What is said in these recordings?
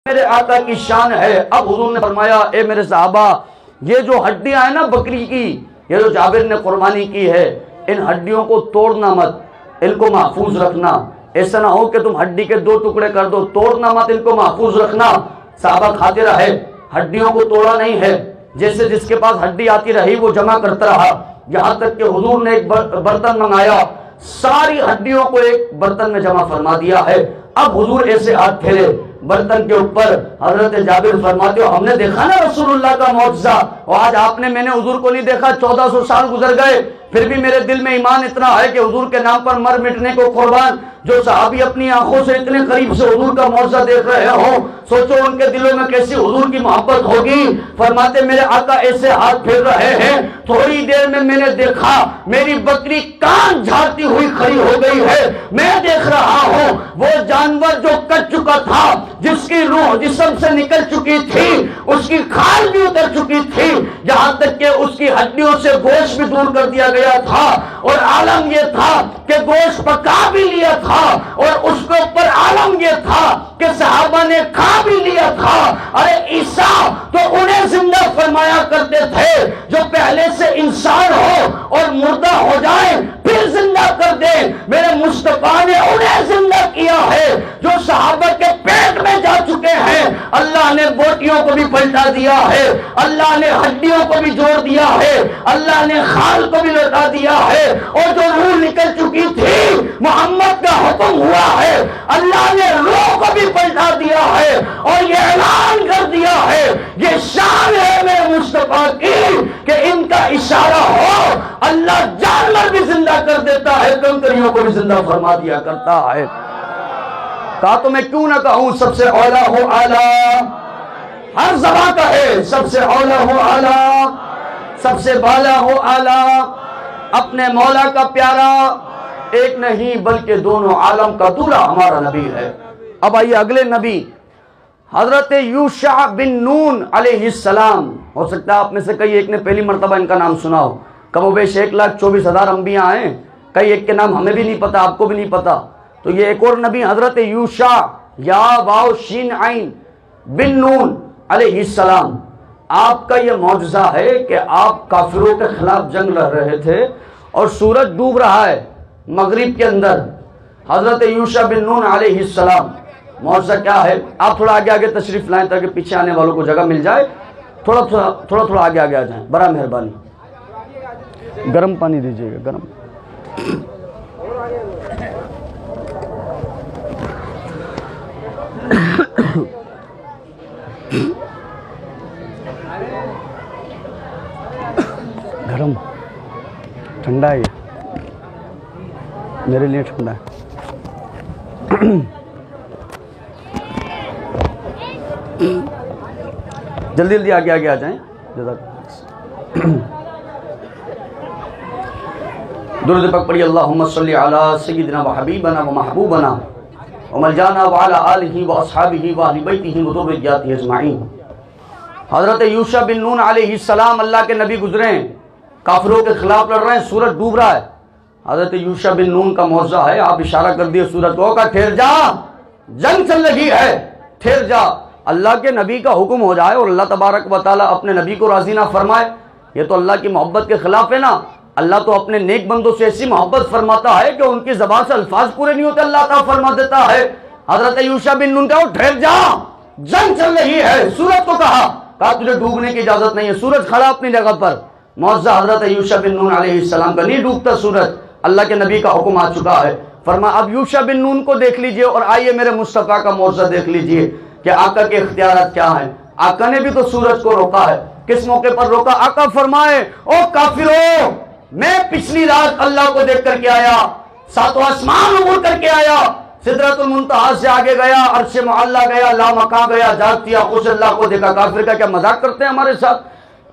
میرے آقا کی شان ہے۔ اب حضور نے فرمایا اے میرے صحابہ، یہ جو ہڈیاں ہیں نا بکری کی، یہ جو جابر نے قربانی کی ہے، ان ہڈیوں کو توڑنا مت، ان کو محفوظ رکھنا۔ ایسا نہ ہو کہ تم ہڈی کے دو ٹکڑے کر دو، توڑنا مت، ان کو محفوظ رکھنا۔ صحابہ کھاتے رہے، ہڈیوں کو توڑا نہیں ہے، جیسے جس کے پاس ہڈی آتی رہی وہ جمع کرتا رہا، یہاں تک کہ حضور نے ایک برتن منگایا، ساری ہڈیوں کو ایک برتن میں جمع فرما دیا ہے۔ اب حضور ایسے ہاتھ پھیرے برتن کے اوپر، حضرت جابر فرماتے ہو ہم نے دیکھا نا رسول اللہ کا معجزہ، اور آج آپ نے میں نے حضور کو نہیں دیکھا، 1400 سال گزر گئے، پھر بھی میرے دل میں ایمان اتنا ہے کہ حضور کے نام پر مر مٹنے کو قربان۔ جو صحابی اپنی آنکھوں سے اتنے قریب سے حضور کا معجزہ دیکھ رہے ہو، سوچو ان کے دلوں میں کیسی حضور کی محبت ہوگی۔ فرماتے میرے آقا ایسے ہاتھ پھیر رہے ہیں، تھوڑی دیر میں نے دیکھا میری بکری کان جھاڑتی ہوئی کھڑی ہو گئی ہے، میں دیکھ رہا ہوں وہ جانور جو کٹ چکا تھا، جس کی روح جسم سے نکل چکی تھی، اس کی کھال بھی اتر چکی تھی، یہاں تک کہ اس کی ہڈیوں سے گوشت بھی دور کر دیا گیا تھا، اور عالم یہ تھا کہ گوشت پکا بھی لیا تھا، اور اس کے اوپر عالم یہ تھا کہ صحابہ نے کھا بھی لیا تھا۔ ارے عیسیٰ تو انہیں زندہ فرمایا کرتے تھے جو پہلے سے انسان ہو اور مردہ ہو جائے پھر زندہ کر دے، میرے مصطفیٰ نے انہیں زندہ کیا ہے جو صحابہ کے پیٹ میں جا چکے ہیں۔ اللہ نے بوٹیوں کو بھی پلٹا دیا ہے، اللہ نے ہڈیوں کو بھی جوڑ دیا ہے، اللہ نے خال کو بھی لوٹا دیا ہے، اور جو روح نکل چکی تھی محمد کا حکم ہوا ہے، اللہ نے روح کو بھی پلٹا دیا ہے، اور یہ اعلان کر دیا ہے، یہ شان ہے میرے مصطفیٰ کی کہ ان کا اشارہ ہو اللہ جانور بھی زندہ کر دیتا ہے، کنکریوں کو بھی زندہ فرما دیا کرتا ہے۔ کہا تو میں کیوں نہ کہوں سب سے اولا ہو اعلیٰ، ہر زبان کا ہے سب سے اولا ہو اعلیٰ، سب سے بالا ہو اعلیٰ، اپنے مولا کا پیارا ایک نہیں بلکہ دونوں عالم کا دولہ ہمارا نبی ہے۔ اب آئیے اگلے نبی حضرت یوشع بن نون علیہ السلام۔ ہو سکتا ہے آپ میں سے کئی ایک نے پہلی مرتبہ ان کا نام سنا ہو، کم و بیش 1,24,000 انبیاء ہیں، کئی ایک کے نام ہمیں بھی نہیں پتا، آپ کو بھی نہیں پتا۔ تو یہ ایک اور نبی حضرت یوشع یا واو شین عین بن نون علیہ السلام، آپ کا یہ معجزہ ہے کہ آپ کافروں کے خلاف جنگ لڑ رہے تھے اور سورج ڈوب رہا ہے مغرب کے اندر۔ حضرت یوشع بن نون علیہ السلام، معجزہ کیا ہے؟ آپ تھوڑا آگے تشریف لائیں تاکہ پیچھے آنے والوں کو جگہ مل جائے، تھوڑا آگے آ جائیں، بڑا مہربانی۔ گرم پانی دیجیے گا، گرم۔ گرم ٹھنڈا ہے، میرے لیے ٹھنڈا ہے۔ جلدی آگے آ جائیں۔ درود پاک پڑھی، اللہم صلی علی سیدنا و حبیبنا و محبوبنا و ملجانا و علی آلہ و اصحابہ و اہل بیتہ و ذریتہ اجمعین۔ حضرت یوشع بن نون علیہ السلام اللہ کے نبی گزرے ہیں، کافروں کے خلاف لڑ رہے ہیں، سورج ڈوب رہا ہے۔ حضرت یوشع بن نون کا معجزہ ہے، آپ اشارہ کر دیے سورج کو کہ ٹھہر جا، جنگ چل رہی ہے، ٹھہر جا۔ اللہ کے نبی کا حکم ہو جائے اور اللہ تبارک و تعالیٰ اپنے نبی کو راضی نہ فرمائے، یہ تو اللہ کی محبت کے خلاف ہے نا۔ اللہ تو اپنے نیک بندوں سے ایسی محبت فرماتا ہے کہ ان کی زبان سے الفاظ پورے نہیں ہوتے، اللہ تعالیٰ فرما دیتا ہے۔ حضرت یوشع بن نون کہا ٹھہر جا، جنگ چل رہی ہے۔ سورج کو کہا تجھے ڈوبنے کی اجازت نہیں ہے، سورج کھڑا اپنی جگہ پر۔ معجزہ حضرت یوشع بن نون علیہ السلام کا، نہیں ڈوبتا سورج، اللہ کے نبی کا حکم آ چکا ہے۔ فرمایا اب یوشع بن نون کو دیکھ لیجئے اور آئیے میرے مصطفیٰ کا معجزہ دیکھ لیجئے کہ آقا کے اختیارات کیا ہیں۔ آقا نے بھی تو سورج کو روکا ہے، کس موقع پر روکا؟ آقا فرمائے او کافرو، میں پچھلی رات اللہ کو دیکھ کر کے آیا، ساتوں آسمان عبور کر کے آیا، سدرۃ المنتہا سے آگے گیا، عرش معلیٰ گیا، لامکاں گیا، جاگتیا خوش اللہ کو دیکھا۔ کافر کا کیا مذاق کرتے ہیں ہمارے ساتھ؟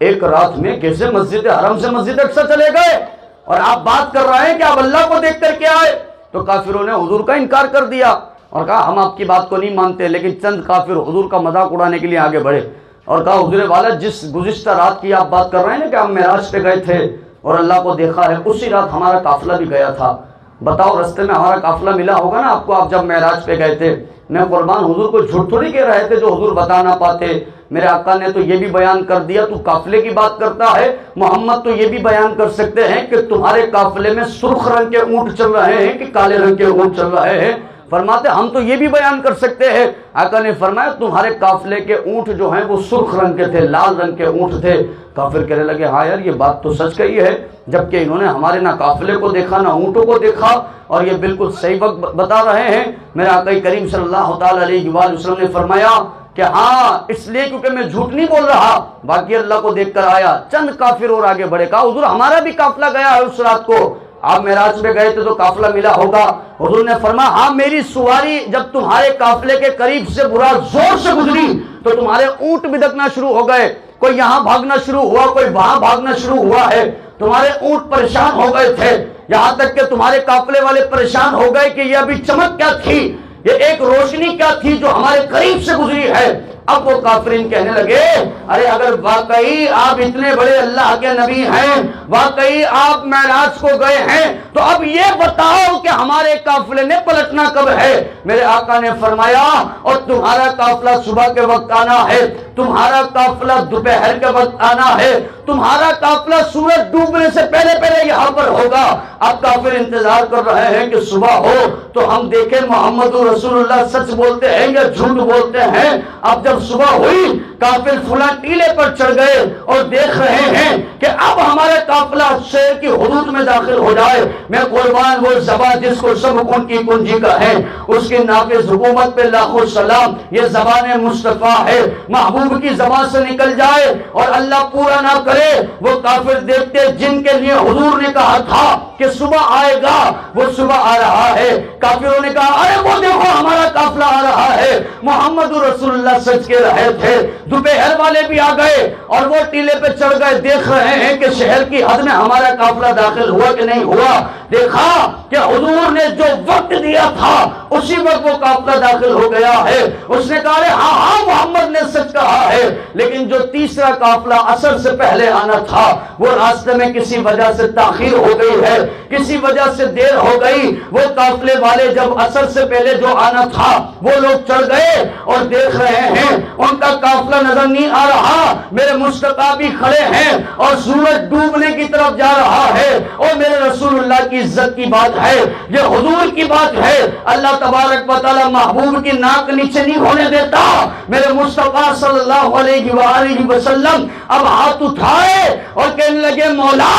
ایک رات میں کیسے مسجد حرم سے مسجد اقصی چلے گئے اور آپ بات کر رہے ہیں کہ آپ اللہ کو دیکھ کر کے آئے؟ تو کافروں نے حضور کا انکار کر دیا اور کہا ہم آپ کی بات کو نہیں مانتے، لیکن چند کافر حضور کا مذاق اڑانے کے لیے آگے بڑھے اور کہا حضور والا جس گزشتہ رات کی آپ بات کر رہے ہیں نا کہ ہم معراج پہ گئے تھے اور اللہ کو دیکھا ہے، اسی رات ہمارا قافلہ بھی گیا تھا، بتاؤ رستے میں ہمارا قافلہ ملا ہوگا نا آپ کو، آپ جب معراج پہ گئے تھے؟ میں قربان حضور کو جھوٹ تھوڑی کہہ رہے تھے جو حضور بتا نہ پاتے۔ میرے آقا نے تو یہ بھی بیان کر دیا، تو قافلے کی بات کرتا ہے۔ محمد تو یہ بھی بیان کر سکتے ہیں کہ تمہارے قافلے میں سرخ رنگ کے اونٹ چل رہے ہیں کہ کالے رنگ کے اونٹ چل رہے ہیں؟ فرماتے ہم تو یہ بھی بیان کر سکتے ہیں۔ آقا نے فرمایا تمہارے قافلے کے اونٹ جو ہیں وہ سرخ رنگ کے تھے، لال رنگ کے اونٹ تھے۔ کافر کہنے لگے ہاں یار یہ بات تو سچ کہی ہے، جبکہ انہوں نے ہمارے نہ قافلے کو دیکھا نہ اونٹوں کو دیکھا، اور یہ بالکل صحیح وقت بتا رہے ہیں۔ میرے آقا کریم صلی اللہ تعالی علیہ وآلہ وسلم نے فرمایا کہ ہاں اس لیے کیونکہ میں جھوٹ نہیں بول رہا، باقی اللہ کو دیکھ کر آیا۔ چند کافر اور آگے بڑھے، کہا حضور ہمارا بھی قافلہ گیا ہے اس رات کو، آپ معراج میں گئے تھے تو قافلہ ملا ہوگا۔ حضور نے فرمایا ہاں میری سواری جب تمہارے قافلے کے قریب سے برا زور سے گزری تو تمہارے اونٹ بدکنا شروع ہو گئے، کوئی یہاں بھاگنا شروع ہوا، کوئی وہاں بھاگنا شروع ہوا ہے، تمہارے اونٹ پریشان ہو گئے تھے، یہاں تک کہ تمہارے قافلے والے پریشان ہو گئے کہ یہ ابھی چمک کیا تھی، یہ ایک روشنی کیا تھی جو ہمارے قریب سے گزری ہے۔ اب وہ کافرین کہنے لگے ارے اگر واقعی آپ اتنے بڑے اللہ کے نبی ہیں، واقعی آپ معراج کو گئے ہیں، تو اب یہ بتاؤ کہ ہمارے قافلے نے پلٹنا کب ہے؟ میرے آقا نے فرمایا اور تمہارا قافلہ صبح کے وقت آنا ہے، تمہارا قافلہ دوپہر کے وقت آنا ہے، تمہارا قافلہ سورج ڈوبنے سے پہلے پہلے یہاں پر ہوگا۔ اب کافر انتظار کر رہے ہیں کہ صبح ہو تو ہم دیکھیں محمد رسول اللہ سچ بولتے ہیں یا جھوٹ بولتے ہیں۔ اب جب صبح ہوئی کافر فلاں ٹیلے پر چڑھ گئے اور دیکھ رہے ہیں کہ اب ہمارا قافلہ شہر کی حدود میں داخل ہو جائے۔ میں قربان وہ زبان جس کو سب کن کی کنجی کا ہے، اس کی نافذ حکومت پہ لاکھوں سلام، یہ زبان مصطفیٰ ہے، محبوب کی زبان سے نکل جائے اور اللہ پورا نہ کرے۔ وہ کافر دیکھتے جن کے لیے حضور نے کہا تھا کہ صبح آئے گا وہ صبح آ رہا ہے، کافروں نے کہا ارے وہ دیکھو ہمارا قافلہ آ رہا ہے۔ محمد رسول اللہ سچ کے رہے تھے۔ دوپہر والے بھی آ گئے اور وہ ٹیلے پہ چڑھ گئے، دیکھ رہے ہیں کہ شہر کی حد میں ہمارا قافلہ داخل ہوا کہ نہیں ہوا۔ دیکھا کہ حضور نے جو وقت دیا تھا اسی وقت وہ قافلہ داخل ہو گیا ہے۔ اس نے کہا ہاں ہاں محمد نے سچ کہا ہے، لیکن جو تیسرا قافلہ عصر سے پہلے آنا تھا وہ راستے میں کسی وجہ سے تاخیر ہو گئی ہے، کسی وجہ سے دیر ہو گئی۔ وہ قافلے والے جب عصر سے پہلے جو آنا تھا وہ لوگ چڑھ گئے اور دیکھ رہے ہیں ان کا قافلہ نظر نہیں آ رہا، میرے مصطفیٰ بھی کھڑے ہیں اور سورج ڈوبنے کی طرف جا رہا ہے۔ اور میرے رسول اللہ کی عزت کی بات ہے، یہ حضور کی بات ہے، اللہ تبارک و تعالی محبوب کی ناک نیچے نہیں ہونے دیتا۔ میرے مصطفیٰ صلی اللہ علیہ وآلہ وسلم اب ہاتھ اٹھائے اور کہنے لگے مولا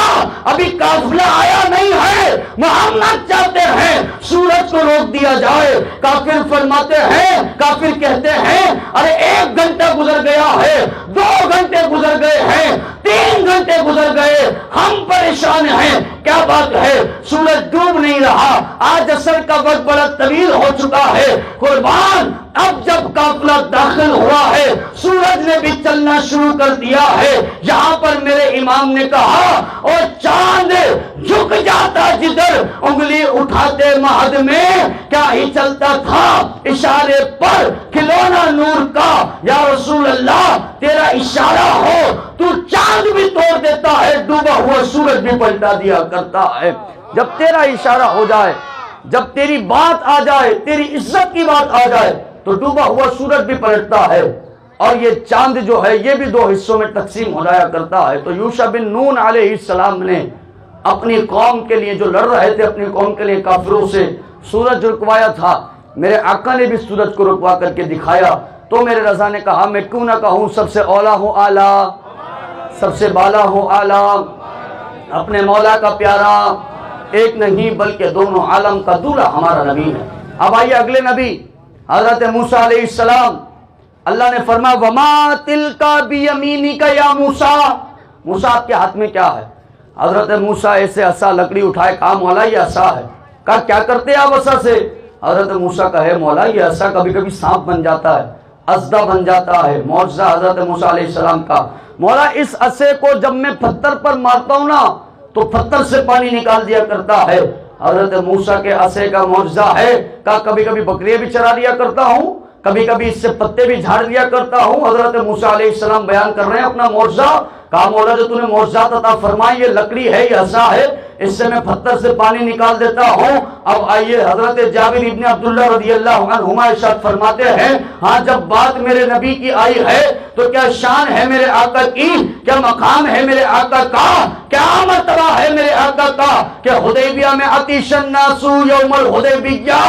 ابھی قافلہ آیا نہیں ہے، محمد چاہتے ہیں سورج کو روک دیا جائے۔ کافر فرماتے ہیں، کافر کہتے ہیں ارے 1 گھنٹہ گزر گیا ہے، 2 گھنٹے گزر گئے ہیں، 3 گھنٹے گزر گئے، ہم پریشان ہیں، کیا بات ہے؟ سورج ڈوب نہیں رہا، آج عصر کا وقت بڑا طویل ہو چکا ہے۔ قربان اب جب قافلہ داخل ہوا ہے سورج نے بھی چلنا شروع کر دیا ہے۔ یہاں پر میرے امام نے کہا اور چاند جھک جاتا جدھر انگلی اٹھاتے مہد میں، کیا ہی چلتا تھا اشارے پر کھلونا نور کا، یا رسول اللہ تیرا اشارہ ہو تو چاند بھی توڑ دیتا ہے، ڈوبا ہوا سورج بھی پلٹا دیا کرتا ہے۔ جب تیرا اشارہ ہو جائے، جب تیری بات آ جائے، تیری عزت کی بات آ جائے تو ڈوبا ہوا سورج بھی پلٹتا ہے۔ اور یہ چاند جو ہے یہ بھی 2 حصوں میں تقسیم ہو جایا کرتا ہے۔ تو یوشع بن نون علیہ السلام نے اپنی قوم کے لیے جو لڑ رہے تھے اپنی قوم کے لیے کافروں سے سورج رکوایا تھا، میرے آقا نے بھی سورج کو رکوا کر کے دکھایا۔ تو میرے رضا نے کہا میں کیوں نہ کہوں سب سے اولا ہوں اعلیٰ، سب سے بالا ہوں اعلیٰ، اپنے مولا کا پیارا ایک نہیں بلکہ دونوں عالم کا دولہ ہمارا نبی ہے۔ اب آئیے اگلے نبی حضرت موسیٰ علیہ السلام، اللہ نے فرمایا وَمَا تِلْكَ بِيَمِينِكَ يَا موسیٰ، موسیٰ آپ کے ہاتھ میں کیا ہے؟ حضرت موسیٰ ایسے عصا لکڑی اٹھائے، کہا مولا یہ عصا ہے۔ کہا کیا کرتے آپ عصا سے؟ حضرت موسیٰ کہے مولا یہ عصا کبھی کبھی سانپ بن جاتا ہے، اژدھا بن جاتا ہے۔ معجزہ حضرت موسیٰ علیہ السلام کا، مولا اس عصے کو جب میں پتھر پر مارتا ہوں نا تو پتھر سے پانی نکال دیا کرتا ہے۔ حضرت موسیٰ کے عصے کا معجزہ ہے، کہا کبھی کبھی بکریاں بھی چرا لیا کرتا ہوں، کبھی کبھی اس سے پتے بھی جھاڑ لیا کرتا ہوں۔ حضرت موسیٰ علیہ السلام بیان کر رہے ہیں اپنا معجزہ۔ کہا مولا جو تو نے معجزات عطا فرمائی، یہ لکڑی ہے، یہ عصا ہے، اس سے میں پتھر سے پانی نکال دیتا ہوں۔ اب آئیے حضرت جابر ابن عبداللہ رضی اللہ عنہما ارشاد فرماتے ہیں ہاں جب بات میرے نبی کی آئی ہے تو کیا شان ہے میرے آقا کی، کیا مقام ہے میرے آقا کا، کیا مرتبہ ہے میرے آقا کا کہ حدیبیہ میں عطش الناس یوم الحدیبیہ،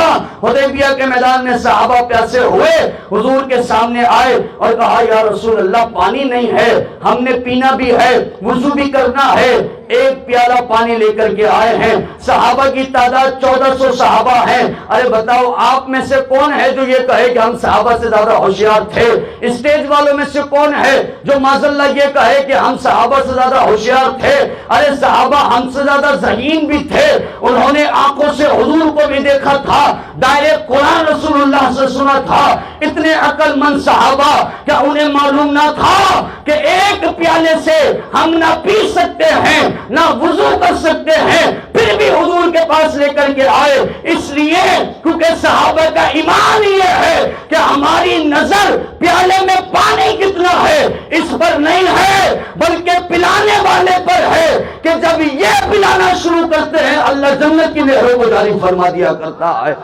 حدیبیہ کے میدان میں صحابہ پیاسے ہوئے، حضور کے سامنے آئے اور کہا یا رسول اللہ پانی نہیں ہے، ہم نے پینا بھی ہے، وضو بھی کرنا ہے، ایک پیالہ پانی لے کر کے آئے ہیں۔ صحابہ کی تعداد 1400 صحابہ ہیں۔ ارے بتاؤ آپ میں سے کون ہے جو یہ کہے کہ ہم صحابہ سے زیادہ ہوشیار تھے؟ اسٹیج والوں میں سے کون ہے جو معذاللہ یہ کہے کہ ہم صحابہ سے زیادہ ہوشیار تھے؟ ارے صحابہ ہم سے زیادہ ذہین بھی تھے، انہوں نے آنکھوں سے حضور کو بھی دیکھا تھا، ڈائریکٹ قرآن رسول اللہ سے سنا تھا۔ اتنے عقل مند صحابہ، کیا انہیں معلوم نہ تھا کہ ایک پیالے سے ہم نہ پی سکتے ہیں نہ وضو کر سکتے ہیں، پھر بھی حضور کے پاس لے کر کے آئے؟ اس لیے کیونکہ صحابہ کا ایمان یہ ہے کہ ہماری نظر پیالے میں پانی کتنا ہے اس پر نہیں ہے، بلکہ پلانے والے پر ہے کہ جب یہ پلانا شروع کرتے ہیں اللہ جنت کی نہروں کو جاری فرما دیا کرتا ہے۔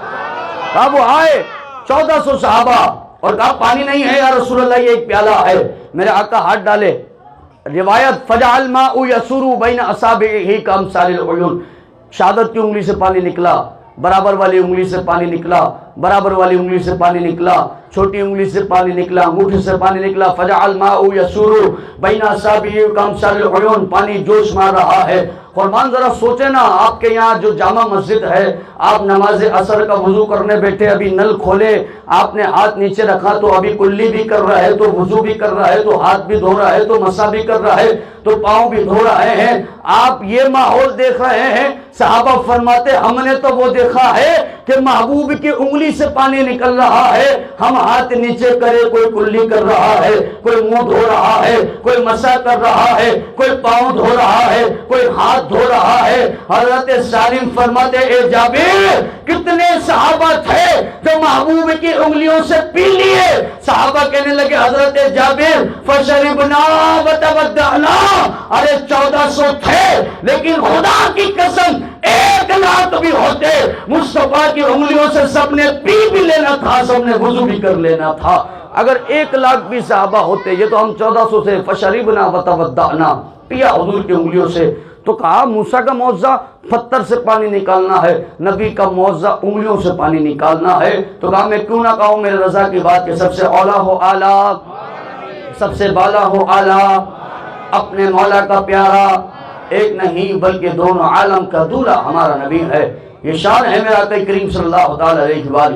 کہا وہ آئے 1400 صحابہ اور کہا پانی نہیں ہے یا رسول اللہ یہ ایک پیالہ ہے۔ میرے آقا ہاتھ ڈالے، روایت فجعل الماء یسور بین اصابعہ کامثال العیون، شہادت کی انگلی سے پانی نکلا، برابر والی انگلی سے پانی نکلا، برابر والی انگلی سے پانی نکلا، چھوٹی انگلی سے پانی نکلا، انگوٹھے سے پانی نکلا، فجعل الماء یسور بین اصابعہ کامثال العیون، پانی جوش مار رہا ہے۔ قربان ذرا سوچیں نا، آپ کے یہاں جو جامع مسجد ہے، آپ نماز عصر کا وضو کرنے بیٹھے، ابھی نل کھولے، آپ نے ہاتھ نیچے رکھا تو ابھی کلی بھی کر رہا ہے، تو وضو بھی کر رہا ہے، تو ہاتھ بھی دھو رہا ہے، تو مسا بھی کر رہا ہے، تو پاؤں بھی دھو رہے ہیں، آپ یہ ماحول دیکھ رہے ہیں۔ صحابہ فرماتے ہم نے تو وہ دیکھا ہے کہ محبوب کی انگلی سے پانی نکل رہا ہے، ہم ہاتھ نیچے کرے کوئی کلی کر رہا ہے، کوئی منہ دھو رہا ہے، کوئی مسا کر رہا ہے، کوئی پاؤں دھو رہا ہے، کوئی ہاتھ دھو رہا ہے۔ حضرت سالم فرماتے اے جابر کتنے صحابہ تھے جو محبوب کی انگلیوں سے پی لیے؟ صحابہ کہنے لگے حضرت جابر فشربنا وتودعنا، ارے 1400 تھے لیکن خدا کی قسم 1,00,000 بھی ہوتے، مصطفیٰ کی انگلیوں سے سب نے پی بھی لینا تھا، سب نے وضو بھی کر لینا تھا۔ اگر 1,00,000 بھی صحابہ ہوتے، یہ تو ہم 1400 سے فشربنا وتودعنا، پیا حضور کی انگلیوں سے۔ تو کہا موسیٰ کا معجزہ پتھر سے پانی نکالنا ہے، نبی کا معجزہ انگلیوں سے پانی نکالنا ہے۔ تو کہا میں کیوں نہ کہوں میرے رضا کی بات کہ سب سے اولا ہو اعلیٰ، سب سے بالا ہو اعلیٰ، اپنے مولا کا پیارا، ایک نہیں بلکہ دونوں عالم کا دولہ ہمارا نبی ہے۔ یہ شان ہے میرا آقا کریم صلی اللہ علیہ وآلہ